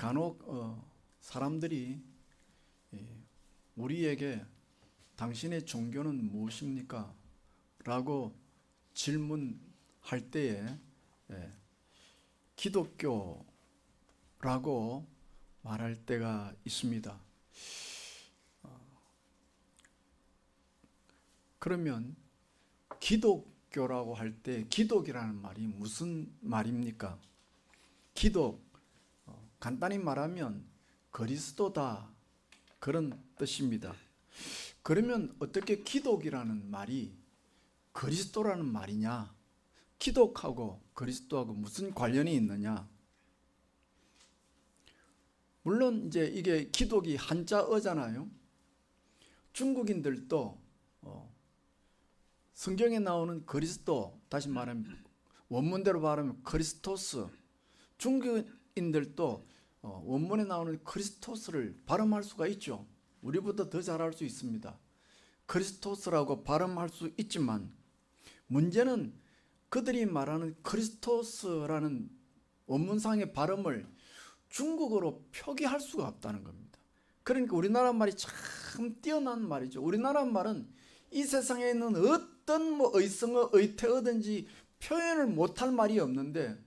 간혹 사람들이 우리에게 당신의 종교는 무엇입니까? 라고 질문할 때에 기독교라고 말할 때가 있습니다. 그러면 기독교라고 할 때 기독이라는 말이 무슨 말입니까? 기독, 간단히 말하면 그리스도다, 그런 뜻입니다. 그러면 어떻게 기독이라는 말이 그리스도라는 말이냐? 기독하고 그리스도하고 무슨 관련이 있느냐? 물론 이제 이게 기독이 한자어잖아요. 중국인들도 성경에 나오는 그리스도, 다시 말하면 원문대로 말하면 크리스토스, 중국인들도 원문에 나오는 크리스토스를 발음할 수가 있죠. 우리보다 더 잘할 수 있습니다. 크리스토스라고 발음할 수 있지만 문제는 그들이 말하는 크리스토스라는 원문상의 발음을 중국어로 표기할 수가 없다는 겁니다. 그러니까 우리나라 말이 참 뛰어난 말이죠. 우리나라 말은 이 세상에 있는 어떤 의성어, 의태어든지 표현을 못할 말이 없는데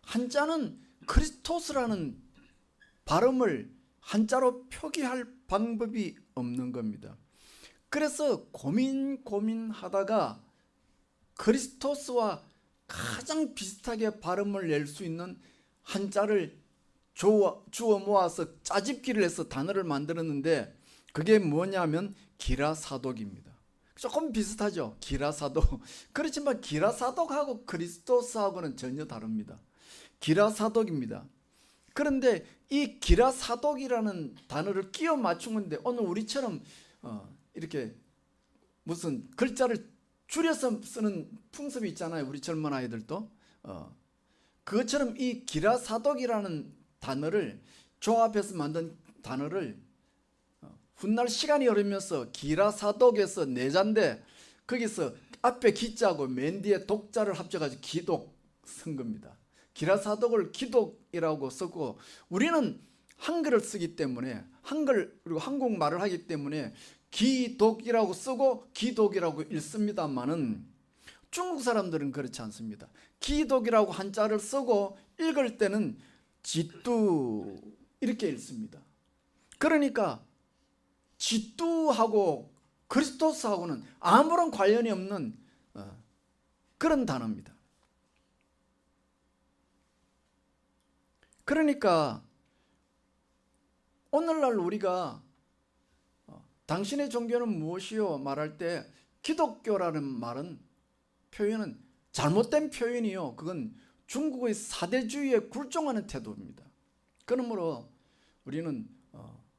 한자는 크리스토스라는 발음을 한자로 표기할 방법이 없는 겁니다. 그래서 고민하다가 크리스토스와 가장 비슷하게 발음을 낼 수 있는 한자를 주워 모아서 짜집기를 해서 단어를 만들었는데 그게 뭐냐면 기라사독입니다. 조금 비슷하죠. 기라사독. 그렇지만 기라사독하고 크리스토스하고는 전혀 다릅니다. 기라사독입니다. 그런데 이 기라사독이라는 단어를 끼워 맞춘 건데 오늘 우리처럼 이렇게 무슨 글자를 줄여서 쓰는 풍습이 있잖아요. 우리 젊은 아이들도 그것처럼 이 기라사독이라는 단어를 조합해서 만든 단어를 훗날 시간이 흐르면서 기라사독에서 내자인데 거기서 앞에 기자하고 맨 뒤에 독자를 합쳐가지고 기독 쓴 겁니다. 기라사독을 기독이라고 쓰고 우리는 한글을 쓰기 때문에 그리고 한국말을 하기 때문에 기독이라고 쓰고 기독이라고 읽습니다만은 중국 사람들은 그렇지 않습니다. 기독이라고 한자를 쓰고 읽을 때는 지뚜 이렇게 읽습니다. 그러니까 지뚜하고 그리스도스하고는 아무런 관련이 없는 그런 단어입니다. 그러니까 오늘날 우리가 당신의 종교는 무엇이요? 말할 때 기독교라는 말은 표현은 잘못된 표현이요. 그건 중국의 사대주의에 굴종하는 태도입니다. 그러므로 우리는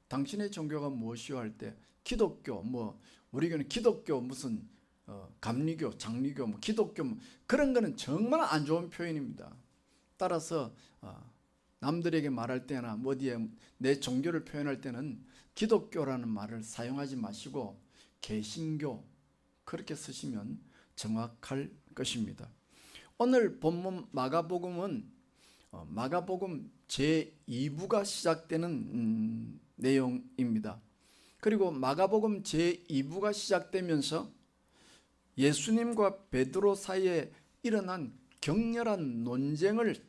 당신의 종교가 무엇이요? 할 때 기독교, 우리 교는 기독교 무슨 감리교, 장리교, 기독교 그런 거는 정말 안 좋은 표현입니다. 따라서 남들에게 말할 때나 어디에 내 종교를 표현할 때는 기독교라는 말을 사용하지 마시고 개신교 그렇게 쓰시면 정확할 것입니다. 오늘 본문 마가복음은 마가복음 제2부가 시작되는 내용입니다. 그리고 마가복음 제2부가 시작되면서 예수님과 베드로 사이에 일어난 격렬한 논쟁을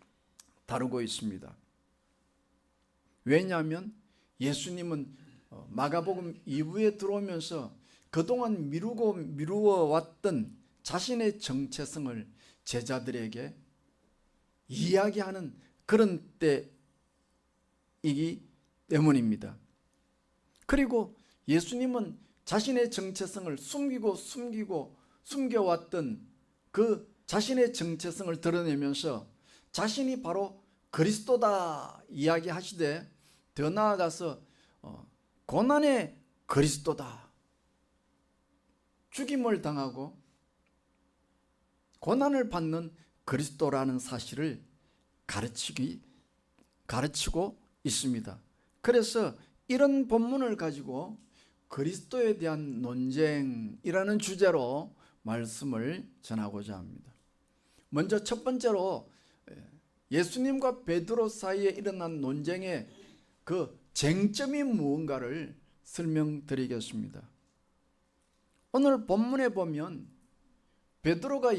다루고 있습니다. 왜냐하면 예수님은 마가복음 2부에 들어오면서 그동안 미루어 왔던 자신의 정체성을 제자들에게 이야기하는 그런 때이기 때문입니다. 그리고 예수님은 자신의 정체성을 숨겨왔던 그 자신의 정체성을 드러내면서 자신이 바로 그리스도다 이야기하시되 더 나아가서 고난의 그리스도다, 죽임을 당하고 고난을 받는 그리스도라는 사실을 가르치고 있습니다. 그래서 이런 본문을 가지고 그리스도에 대한 논쟁이라는 주제로 말씀을 전하고자 합니다. 먼저 첫 번째로 예수님과 베드로 사이에 일어난 논쟁의 그 쟁점이 무언가를 설명드리겠습니다. 오늘 본문에 보면 베드로가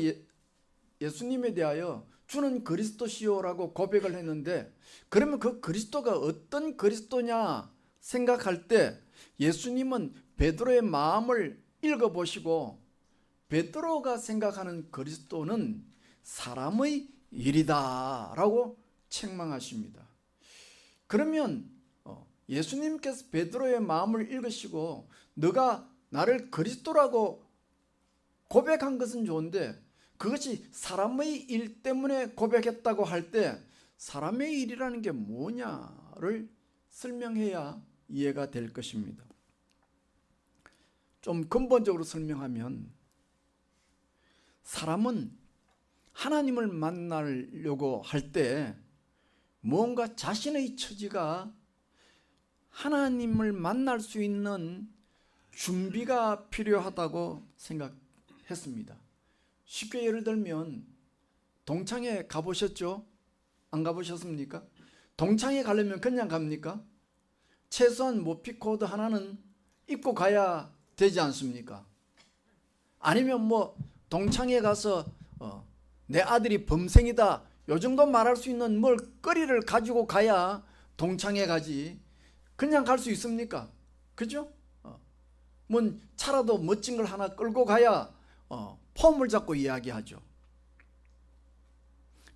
예수님에 대하여 주는 그리스도시요라고 고백을 했는데, 그러면 그 그리스도가 어떤 그리스도냐 생각할 때 예수님은 베드로의 마음을 읽어보시고 베드로가 생각하는 그리스도는 사람의 일이다 라고 책망하십니다. 그러면 예수님께서 베드로의 마음을 읽으시고 너가 나를 그리스도라고 고백한 것은 좋은데 그것이 사람의 일 때문에 고백했다고 할 때 사람의 일이라는 게 뭐냐를 설명해야 이해가 될 것입니다. 좀 근본적으로 설명하면 사람은 하나님을 만나려고 할 때 뭔가 자신의 처지가 하나님을 만날 수 있는 준비가 필요하다고 생각했습니다. 쉽게 예를 들면 동창회 가보셨죠? 안 가보셨습니까? 동창회 가려면 그냥 갑니까? 최소한 모피코드 하나는 입고 가야 되지 않습니까? 아니면 동창회 가서 내 아들이 범생이다 요 정도 말할 수 있는 먹거리를 가지고 가야 동창회 가지 그냥 갈 수 있습니까? 그죠? 차라도 멋진 걸 하나 끌고 가야 폼을 잡고 이야기하죠.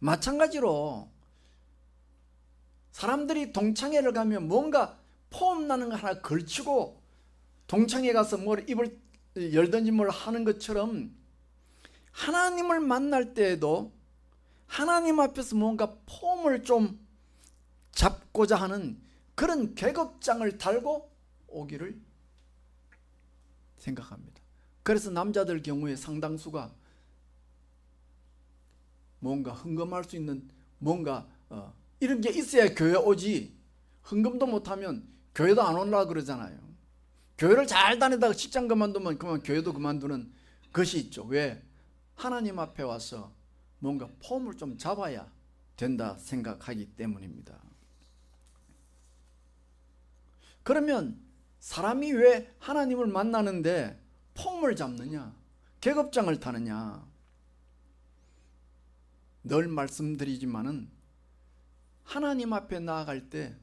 마찬가지로 사람들이 동창회를 가면 뭔가 폼 나는 거 하나 걸치고 동창회 가서 입을 열든지 하는 것처럼 하나님을 만날 때에도 하나님 앞에서 뭔가 폼을 좀 잡고자 하는 그런 계급장을 달고 오기를 생각합니다. 그래서 남자들 경우에 상당수가 뭔가 흥금할 수 있는 뭔가 이런 게 있어야 교회 오지, 흥금도 못하면 교회도 안 오려고 그러잖아요. 교회를 잘 다니다가 직장 그만두면 그만 교회도 그만두는 것이 있죠. 왜? 하나님 앞에 와서 뭔가 폼을 좀 잡아야 된다 생각하기 때문입니다. 그러면 사람이 왜 하나님을 만나는데 폼을 잡느냐, 계급장을 타느냐? 늘 말씀드리지만은 하나님 앞에 나아갈 때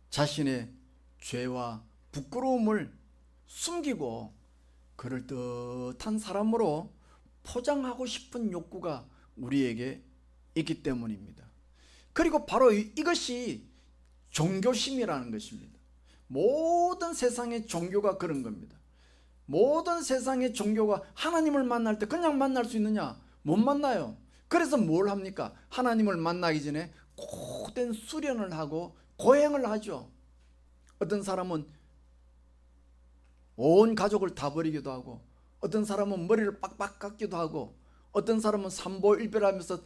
자신의 죄와 부끄러움을 숨기고 그럴듯한 사람으로 포장하고 싶은 욕구가 우리에게 있기 때문입니다. 그리고 바로 이것이 종교심이라는 것입니다. 모든 세상의 종교가 그런 겁니다. 모든 세상의 종교가 하나님을 만날 때 그냥 만날 수 있느냐? 못 만나요. 그래서 뭘 합니까? 하나님을 만나기 전에 고된 수련을 하고 고행을 하죠. 어떤 사람은 온 가족을 다 버리기도 하고, 어떤 사람은 머리를 빡빡 깎기도 하고, 어떤 사람은 삼보일별하면서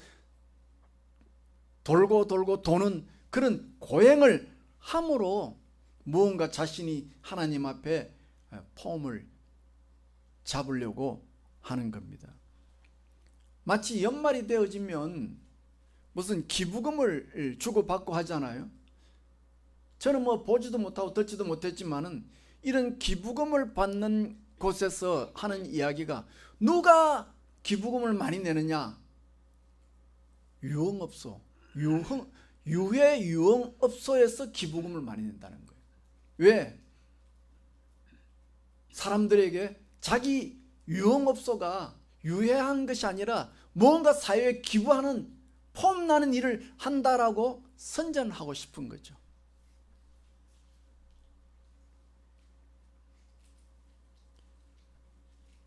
돌고 도는 그런 고행을 함으로 무언가 자신이 하나님 앞에 폼을 잡으려고 하는 겁니다. 마치 연말이 되어지면 무슨 기부금을 주고받고 하잖아요. 저는 보지도 못하고 듣지도 못했지만은 이런 기부금을 받는 곳에서 하는 이야기가 누가 기부금을 많이 내느냐? 유흥업소, 유해 유흥업소에서 기부금을 많이 낸다는 거예요. 왜? 사람들에게 자기 유흥업소가 유해한 것이 아니라 뭔가 사회에 기부하는 폼나는 일을 한다라고 선전하고 싶은 거죠.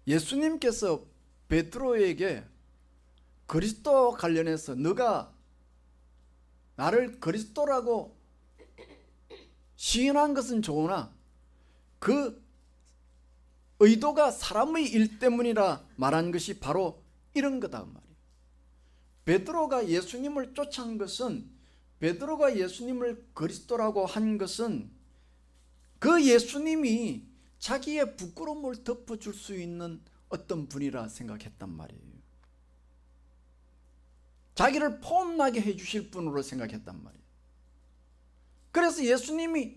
예수님께서 베드로에게 그리스도 관련해서 너가 나를 그리스도라고 시인한 것은 좋으나 그 의도가 사람의 일 때문이라 말한 것이 바로 이런 거다 말이에요. 베드로가 예수님을 쫓아온 것은, 베드로가 예수님을 그리스도라고 한 것은 그 예수님이 자기의 부끄러움을 덮어줄 수 있는 어떤 분이라 생각했단 말이에요. 자기를 폼나게 해주실 분으로 생각했단 말이에요. 그래서 그래서 예수님이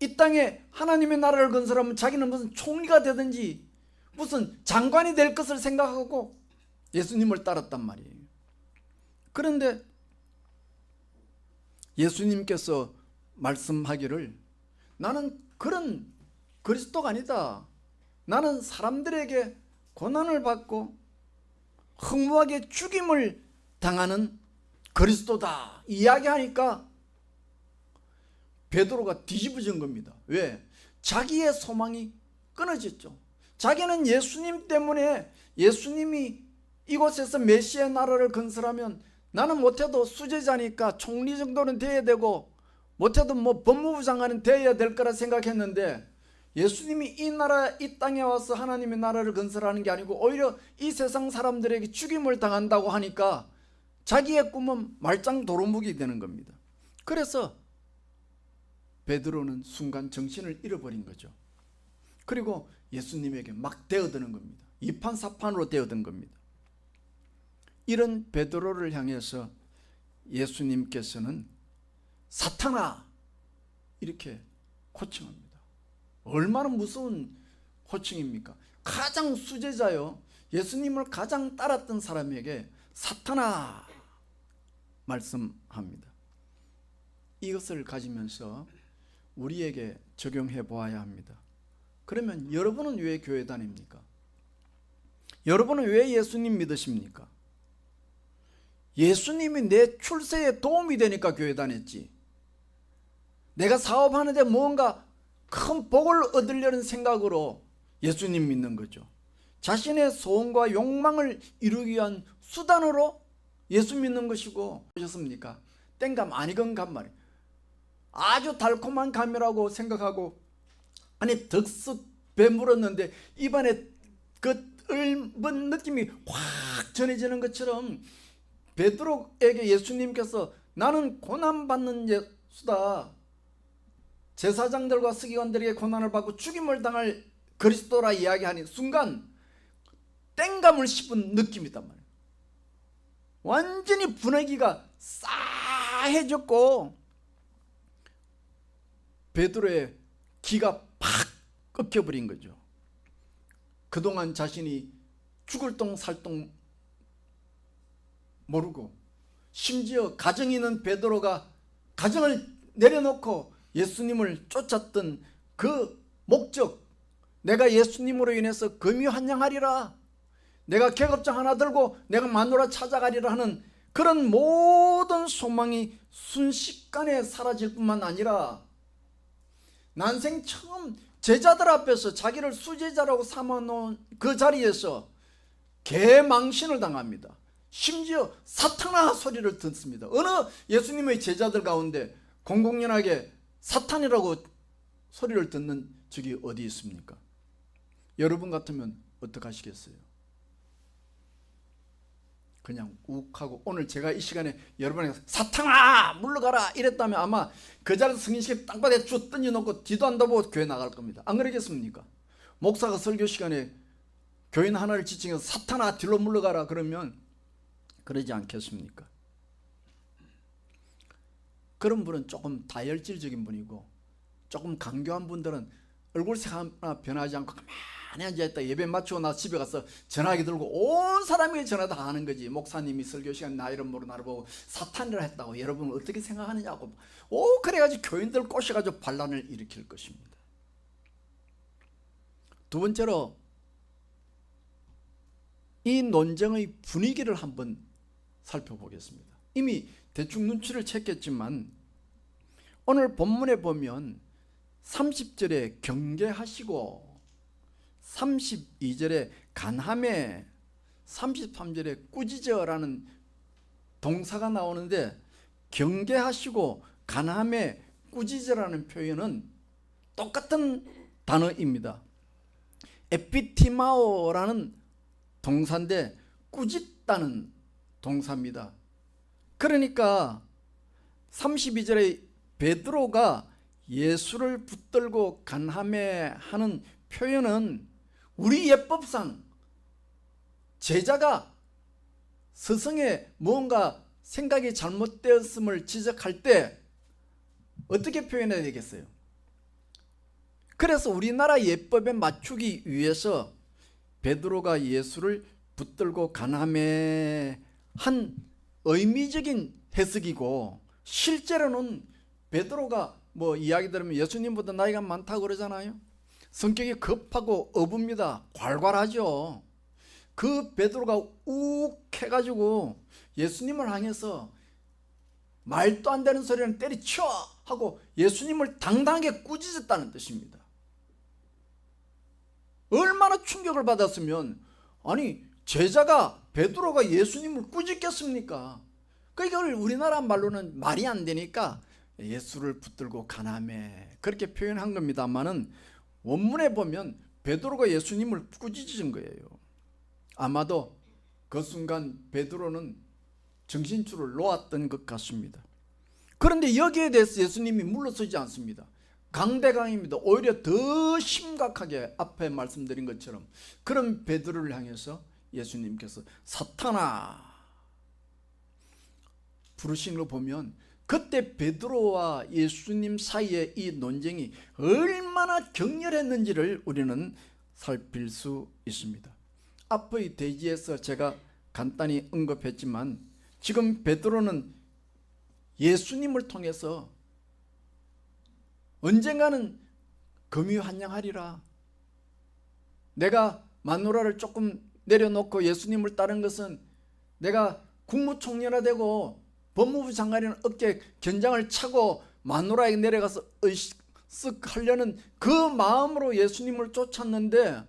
이 땅에 하나님의 나라를 건설하면 자기는 무슨 총리가 되든지 무슨 장관이 될 것을 생각하고 예수님을 따랐단 말이에요. 그런데 예수님께서 말씀하기를 나는 그런 그리스도가 아니다. 나는 사람들에게 고난을 받고 허무하게 죽임을 당하는 그리스도다 이야기하니까 베드로가 뒤집어진 겁니다. 왜? 자기의 소망이 끊어졌죠. 자기는 예수님 때문에 예수님이 이곳에서 메시아의 나라를 건설하면 나는 못해도 수제자니까 총리 정도는 돼야 되고 못해도 뭐 법무부 장관은 돼야 될 거라 생각했는데 예수님이 이 나라 이 땅에 와서 하나님의 나라를 건설하는 게 아니고 오히려 이 세상 사람들에게 죽임을 당한다고 하니까 자기의 꿈은 말짱 도루묵이 되는 겁니다. 그래서 베드로는 순간 정신을 잃어버린 거죠. 그리고 예수님에게 막 대어드는 겁니다. 이판사판으로 대어든 겁니다. 이런 베드로를 향해서 예수님께서는 사탄아 이렇게 호칭합니다. 얼마나 무서운 호칭입니까? 가장 수제자요, 예수님을 가장 따랐던 사람에게 사탄아 말씀합니다. 이것을 가지면서 우리에게 적용해 보아야 합니다. 그러면 여러분은 왜 교회 다닙니까? 여러분은 왜 예수님 믿으십니까? 예수님이 내 출세에 도움이 되니까 교회 다녔지. 내가 사업하는데 뭔가 큰 복을 얻으려는 생각으로 예수님 믿는 거죠. 자신의 소원과 욕망을 이루기 위한 수단으로 예수 믿는 것이고, 보셨습니까? 땡감 안 익은 감말이 아주 달콤한 감이라고 생각하고 안에 덕석 배물었는데 입안에 그 ը믐은 느낌이 확 전해지는 것처럼 베드로에게 예수님께서 나는 고난받는 예수다, 제사장들과 서기관들에게 고난을 받고 죽임을 당할 그리스도라 이야기하니 순간 땡감을 씹은 느낌이단 말이에요. 완전히 분위기가 싸해졌고 베드로의 기가 팍 꺾여버린 거죠. 그동안 자신이 죽을 똥 살 똥 모르고 심지어 가정이 있는 베드로가 가정을 내려놓고 예수님을 쫓았던 그 목적, 내가 예수님으로 인해서 금유한양하리라, 내가 계급장 하나 들고 내가 마누라 찾아가리라 하는 그런 모든 소망이 순식간에 사라질 뿐만 아니라 난생 처음 제자들 앞에서 자기를 수제자라고 삼아놓은 그 자리에서 개망신을 당합니다. 심지어 사탄아 소리를 듣습니다. 어느 예수님의 제자들 가운데 공공연하게 사탄이라고 소리를 듣는 적이 어디 있습니까? 여러분 같으면 어떡하시겠어요? 그냥 욱하고, 오늘 제가 이 시간에 여러분에게 사탄아 물러가라 이랬다면 아마 그 자리에서 승인식에 땅바닥에 쭉 던져놓고 뒤도 안 돌아보고 교회 나갈 겁니다. 안 그러겠습니까? 목사가 설교 시간에 교인 하나를 지칭해서 사탄아 뒤로 물러가라 그러면 그러지 않겠습니까? 그런 분은 조금 다혈질적인 분이고, 조금 강교한 분들은 얼굴색 하나 변하지 않고 가만히 앉아있다 예배 마치고 나 집에 가서 전화기 들고 온 사람에게 전화 다 하는 거지. 목사님이 설교 시간 나 이름 모르고 나를 보고 사탄이라 했다고 여러분 어떻게 생각하느냐고 그래가지고 교인들 꼬셔가지고 반란을 일으킬 것입니다. 두 번째로 이 논쟁의 분위기를 한번 살펴보겠습니다. 이미 대충 눈치를 챘겠지만 오늘 본문에 보면 30절에 경계하시고 32절에 간함에 33절에 꾸짖어라는 동사가 나오는데, 경계하시고 간함에 꾸짖어라는 표현은 똑같은 단어입니다. 에피티마오라는 동사인데 꾸짖다는 동사입니다. 그러니까 32절에 베드로가 예수를 붙들고 간함에 하는 표현은 우리 예법상 제자가 스승의 무언가 생각이 잘못되었음을 지적할 때 어떻게 표현해야 되겠어요? 그래서 우리나라 예법에 맞추기 위해서 베드로가 예수를 붙들고 간함에 한 의미적인 해석이고, 실제로는 베드로가 뭐 이야기 들으면 예수님보다 나이가 많다고 그러잖아요. 성격이 급하고 어부입니다. 괄괄하죠. 그 베드로가 욱 해가지고 예수님을 향해서 말도 안 되는 소리는 때리쳐 하고 예수님을 당당하게 꾸짖었다는 뜻입니다. 얼마나 충격을 받았으면, 아니 제자가 베드로가 예수님을 꾸짖겠습니까? 이걸 우리나라 말로는 말이 안 되니까 예수를 붙들고 가나매 그렇게 표현한 겁니다만은, 원문에 보면 베드로가 예수님을 꾸짖은 거예요. 아마도 그 순간 베드로는 정신줄을 놓았던 것 같습니다. 그런데 여기에 대해서 예수님이 물러서지 않습니다. 강대강입니다. 오히려 더 심각하게 앞에 말씀드린 것처럼 그런 베드로를 향해서 예수님께서 사탄아 부르신 걸 보면, 그때 베드로와 예수님 사이의 이 논쟁이 얼마나 격렬했는지를 우리는 살필 수 있습니다. 앞의 대지에서 제가 간단히 언급했지만, 지금 베드로는 예수님을 통해서 언젠가는 금유한양하리라, 내가 마누라를 조금 내려놓고 예수님을 따른 것은 내가 국무총리가 되고 법무부 장관이라는 어깨에 견장을 차고 마누라에게 내려가서 쓱 하려는 그 마음으로 예수님을 쫓았는데,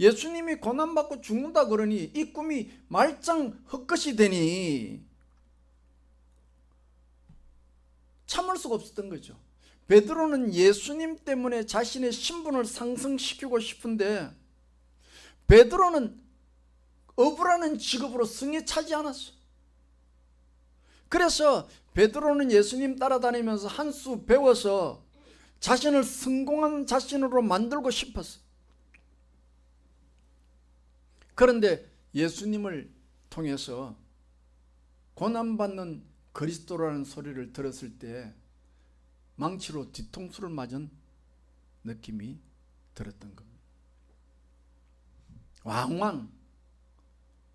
예수님이 고난받고 죽는다 그러니 이 꿈이 말짱 헛것이 되니 참을 수가 없었던 거죠. 베드로는 예수님 때문에 자신의 신분을 상승시키고 싶은데, 베드로는 어부라는 직업으로 승에 차지 않았어. 그래서 베드로는 예수님 따라다니면서 한 수 배워서 자신을 성공한 자신으로 만들고 싶었어. 그런데 예수님을 통해서 고난받는 그리스도라는 소리를 들었을 때 망치로 뒤통수를 맞은 느낌이 들었던 겁니다. 왕왕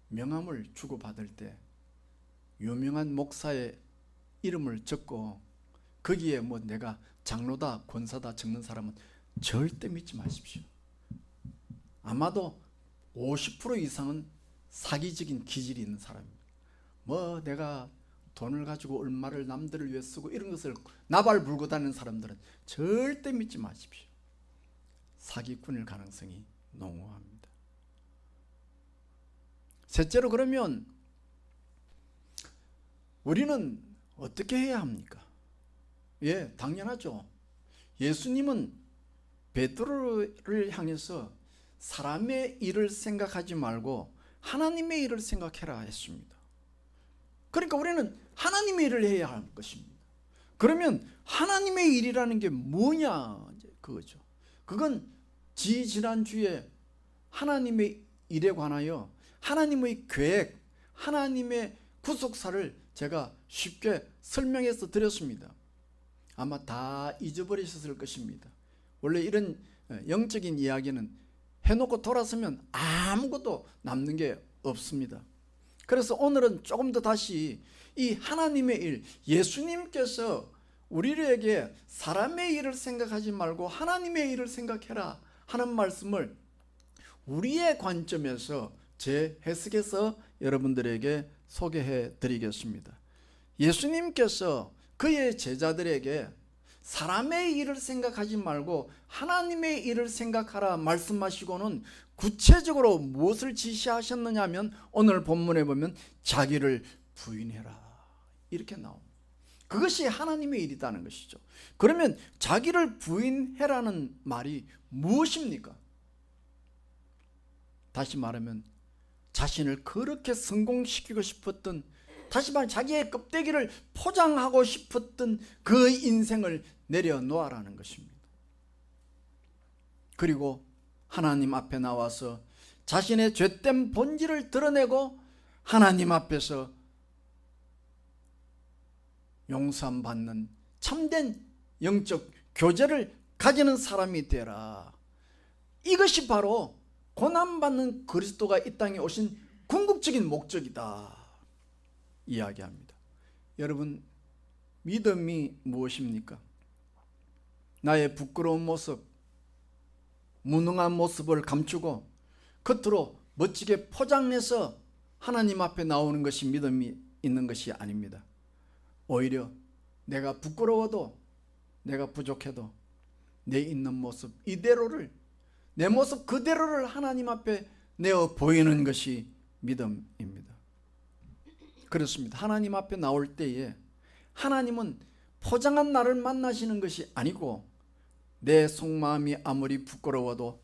명함을 주고받을 때 유명한 목사의 이름을 적고 거기에 뭐 내가 장로다 권사다 적는 사람은 절대 믿지 마십시오. 아마도 50% 이상은 사기적인 기질이 있는 사람입니다. 뭐 내가 돈을 가지고 얼마를 남들을 위해 쓰고 이런 것을 나발 물고 다니는 사람들은 절대 믿지 마십시오. 사기꾼일 가능성이 농후합니다. 셋째로, 그러면 우리는 어떻게 해야 합니까? 예, 당연하죠. 예수님은 베드로를 향해서 사람의 일을 생각하지 말고 하나님의 일을 생각해라 했습니다. 그러니까 우리는 하나님의 일을 해야 할 것입니다. 그러면 하나님의 일이라는 게 뭐냐, 그거죠. 그건 지난주에 하나님의 일에 관하여 하나님의 계획, 하나님의 구속사를 제가 쉽게 설명해서 드렸습니다. 아마 다 잊어버리셨을 것입니다. 원래 이런 영적인 이야기는 해놓고 돌아서면 아무것도 남는 게 없습니다. 그래서 오늘은 조금 더 다시 이 하나님의 일, 예수님께서 우리에게 사람의 일을 생각하지 말고 하나님의 일을 생각해라 하는 말씀을 우리의 관점에서 재해석해서 여러분들에게 소개해 드리겠습니다. 예수님께서 그의 제자들에게 사람의 일을 생각하지 말고 하나님의 일을 생각하라 말씀하시고는 구체적으로 무엇을 지시하셨느냐 하면, 오늘 본문에 보면 자기를 부인해라 이렇게 나옵니다. 그것이 하나님의 일이라는 것이죠. 그러면 자기를 부인해라는 말이 무엇입니까? 다시 말하면 자신을 그렇게 성공시키고 싶었던, 다시 말해 자기의 껍데기를 포장하고 싶었던 그 인생을 내려놓아라는 것입니다. 그리고 하나님 앞에 나와서 자신의 죄된 본질을 드러내고 하나님 앞에서 용서받는 참된 영적 교제를 가지는 사람이 되라. 이것이 바로 고난받는 그리스도가 이 땅에 오신 궁극적인 목적이다 이야기합니다. 여러분, 믿음이 무엇입니까? 나의 부끄러운 모습, 무능한 모습을 감추고 겉으로 멋지게 포장해서 하나님 앞에 나오는 것이 믿음이 있는 것이 아닙니다. 오히려 내가 부끄러워도, 내가 부족해도 내 있는 모습 이대로를, 내 모습 그대로를 하나님 앞에 내어 보이는 것이 믿음입니다. 그렇습니다. 하나님 앞에 나올 때에 하나님은 포장한 나를 만나시는 것이 아니고, 내 속마음이 아무리 부끄러워도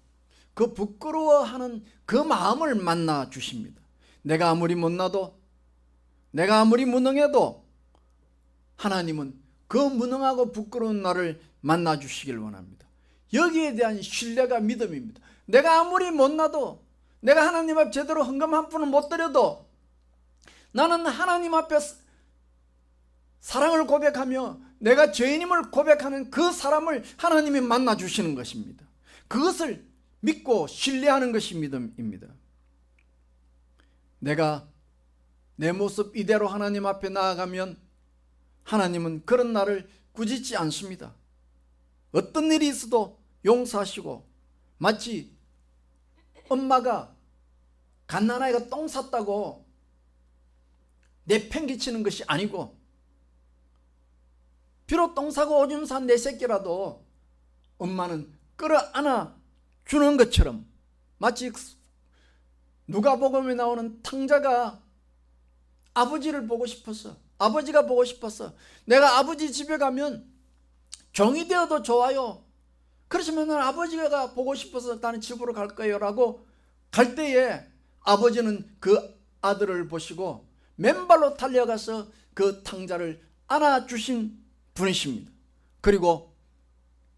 그 부끄러워하는 그 마음을 만나 주십니다. 내가 아무리 못나도, 내가 아무리 무능해도 하나님은 그 무능하고 부끄러운 나를 만나 주시길 원합니다. 여기에 대한 신뢰가 믿음입니다. 내가 아무리 못나도, 내가 하나님 앞 제대로 헌금 한 푼을 못 드려도 나는 하나님 앞에 사랑을 고백하며 내가 죄인임을 고백하는 그 사람을 하나님이 만나 주시는 것입니다. 그것을 믿고 신뢰하는 것이 믿음입니다. 내가 내 모습 이대로 하나님 앞에 나아가면 하나님은 그런 나를 꾸짖지 않습니다. 어떤 일이 있어도 용서하시고, 마치 엄마가 갓난아이가 똥 쌌다고 내팽개치는 것이 아니고, 비록 똥 싸고 오줌 싼 내 새끼라도 엄마는 끌어안아 주는 것처럼, 마치 누가복음에 나오는 탕자가 아버지를 보고 싶어서, 아버지가 보고 싶어서, 내가 아버지 집에 가면 종이 되어도 좋아요, 그렇지만 나는 아버지가 보고 싶어서 나는 집으로 갈 거예요 라고 갈 때에 아버지는 그 아들을 보시고 맨발로 달려가서 그 탕자를 안아주신 분이십니다. 그리고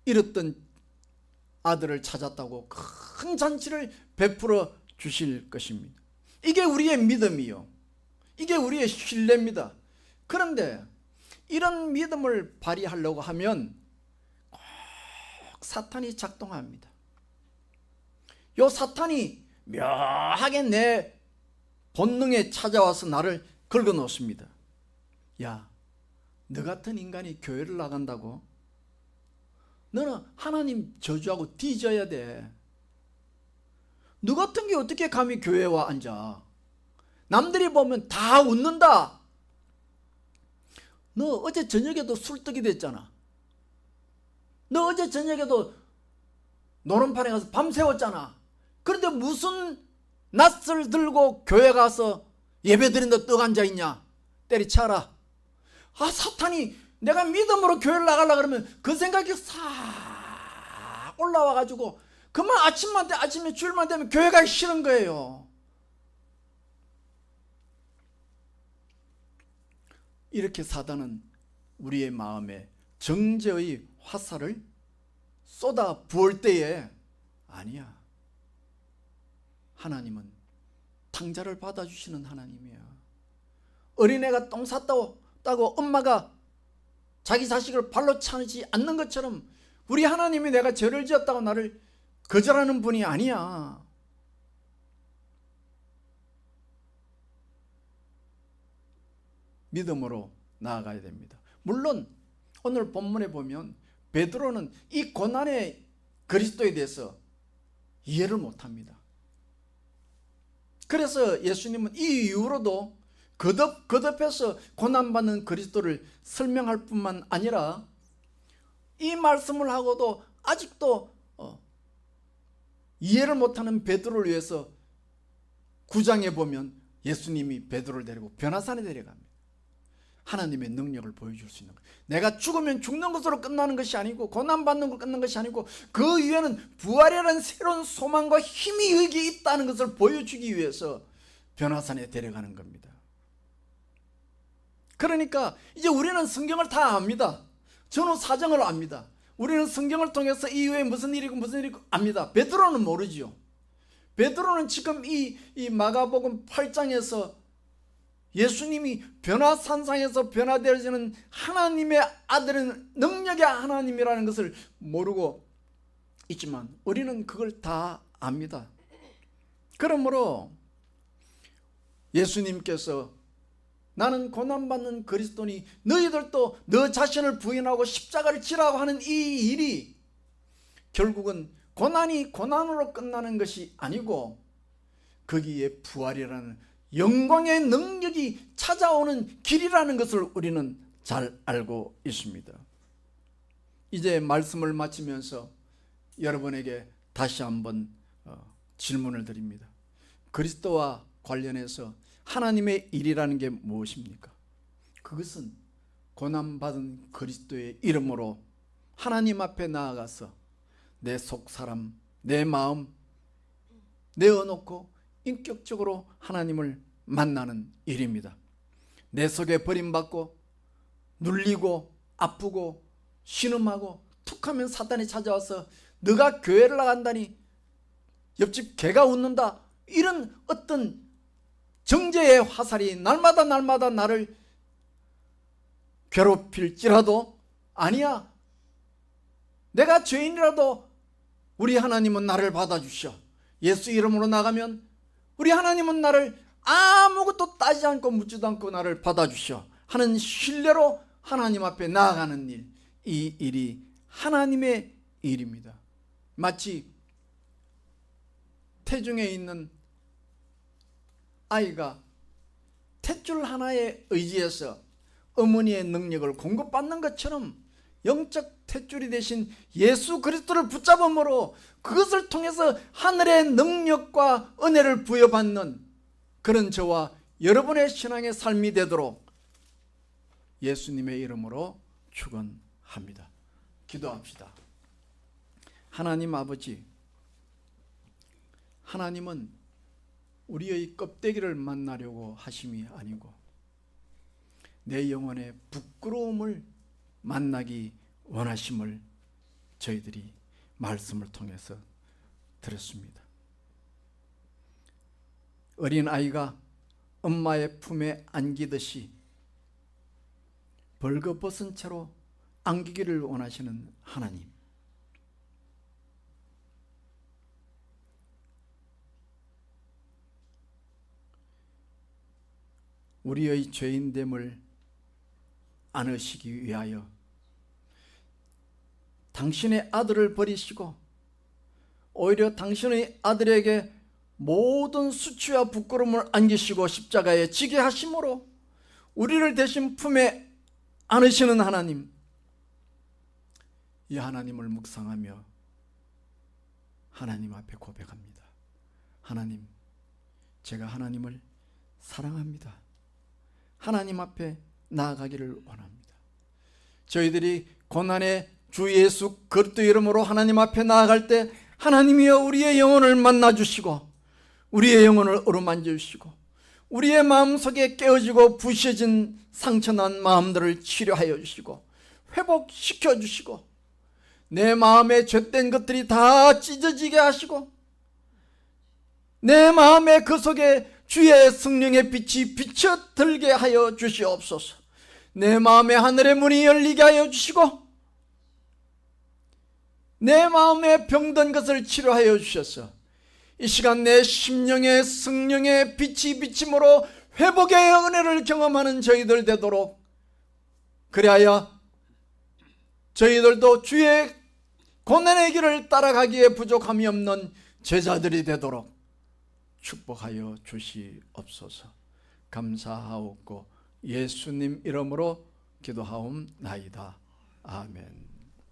잃었던 아들을 찾았다고 큰 잔치를 베풀어 주실 것입니다. 이게 우리의 믿음이요, 이게 우리의 신뢰입니다. 그런데 이런 믿음을 발휘하려고 하면 꼭 사탄이 작동합니다. 요 사탄이 묘하게 내 본능에 찾아와서 나를 긁어 놓습니다. 야, 너 같은 인간이 교회를 나간다고? 너는 하나님 저주하고 뒤져야 돼. 너 같은 게 어떻게 감히 교회에 와 앉아? 남들이 보면 다 웃는다. 너 어제 저녁에도 술떡이 됐잖아. 너 어제 저녁에도 노름판에 가서 밤새웠잖아. 그런데 무슨 낯을 들고 교회 가서 예배드린다 떡 앉아있냐? 때리쳐라. 아, 사탄이 내가 믿음으로 교회를 나가려고 그러면 그 생각이 싹 올라와가지고 그만 아침에 주일만 되면 교회 가기 싫은 거예요. 이렇게 사단은 우리의 마음에 정죄의 화살을 쏟아 부을 때에, 아니야, 하나님은 탕자를 받아주시는 하나님이야. 어린애가 똥 쌌다고 엄마가 자기 자식을 발로 차지 않는 것처럼 우리 하나님이 내가 죄를 지었다고 나를 거절하는 분이 아니야. 믿음으로 나아가야 됩니다. 물론 오늘 본문에 보면 베드로는 이 고난의 그리스도에 대해서 이해를 못합니다. 그래서 예수님은 이 이후로도 거듭해서 고난받는 그리스도를 설명할 뿐만 아니라 이 말씀을 하고도 아직도 이해를 못하는 베드로를 위해서 9장에 보면 예수님이 베드로를 데리고 변화산에 데려갑니다. 하나님의 능력을 보여줄 수 있는 것. 내가 죽으면 죽는 것으로 끝나는 것이 아니고, 고난받는 것으로 끝나는 것이 아니고, 그 위에는 부활이라는 새로운 소망과 힘이 여기 있다는 것을 보여주기 위해서 변화산에 데려가는 겁니다. 그러니까 이제 우리는 성경을 다 압니다. 전후 사정을 압니다. 우리는 성경을 통해서 이후에 무슨 일이고 압니다. 베드로는 모르지요. 베드로는 지금 이 마가복음 8장에서 예수님이 변화산상에서 변화되어지는 하나님의 아들은 능력의 하나님이라는 것을 모르고 있지만 우리는 그걸 다 압니다. 그러므로 예수님께서 나는 고난받는 그리스도니 너희들도 너 자신을 부인하고 십자가를 지라고 하는 이 일이 결국은 고난이 고난으로 끝나는 것이 아니고 거기에 부활이라는 영광의 능력이 찾아오는 길이라는 것을 우리는 잘 알고 있습니다. 이제 말씀을 마치면서 여러분에게 다시 한번 질문을 드립니다. 그리스도와 관련해서 하나님의 일이라는 게 무엇입니까? 그것은 고난받은 그리스도의 이름으로 하나님 앞에 나아가서 내 속사람, 내 마음 내어놓고 인격적으로 하나님을 만나는 일입니다. 내 속에 버림받고 눌리고 아프고 신음하고 툭하면 사단이 찾아와서 너가 교회를 나간다니 옆집 개가 웃는다, 이런 어떤 정죄의 화살이 날마다 나를 괴롭힐지라도 아니야, 내가 죄인이라도 우리 하나님은 나를 받아주셔. 예수 이름으로 나가면 우리 하나님은 나를 아무것도 따지지 않고 묻지도 않고 나를 받아주셔 하는 신뢰로 하나님 앞에 나아가는 일, 이 일이 하나님의 일입니다. 마치 태중에 있는 아이가 탯줄 하나에 의지해서 어머니의 능력을 공급받는 것처럼 영적 탯줄이 되신 예수 그리스도를 붙잡음으로 그것을 통해서 하늘의 능력과 은혜를 부여받는 그런 저와 여러분의 신앙의 삶이 되도록 예수님의 이름으로 축원합니다. 기도합시다. 하나님 아버지, 하나님은 우리의 껍데기를 만나려고 하심이 아니고 내 영혼의 부끄러움을 만나기 원하심을 저희들이 말씀을 통해서 들었습니다. 어린아이가 엄마의 품에 안기듯이 벌거벗은 채로 안기기를 원하시는 하나님, 우리의 죄인됨을 안으시기 위하여 당신의 아들을 버리시고 오히려 당신의 아들에게 모든 수치와 부끄러움을 안기시고 십자가에 지게 하심으로 우리를 대신 품에 안으시는 하나님, 이 하나님을 묵상하며 하나님 앞에 고백합니다. 하나님, 제가 하나님을 사랑합니다. 하나님 앞에 나아가기를 원합니다. 저희들이 고난의 주 예수 그리스도 이름으로 하나님 앞에 나아갈 때 하나님이여 우리의 영혼을 만나주시고 우리의 영혼을 어루만져 주시고 우리의 마음속에 깨어지고 부셔진 상처난 마음들을 치료하여 주시고 회복시켜 주시고 내 마음에 죄된 것들이 다 찢어지게 하시고 내 마음의 그 속에 주의 성령의 빛이 비춰들게 하여 주시옵소서. 내 마음에 하늘의 문이 열리게 하여 주시고 내 마음에 병든 것을 치료하여 주셔서 이 시간 내 심령의 성령의 빛이 비침으로 회복의 은혜를 경험하는 저희들 되도록, 그리하여 저희들도 주의 고난의 길을 따라가기에 부족함이 없는 제자들이 되도록 축복하여 주시옵소서. 감사하옵고 예수님 이름으로 기도하옵나이다. 아멘.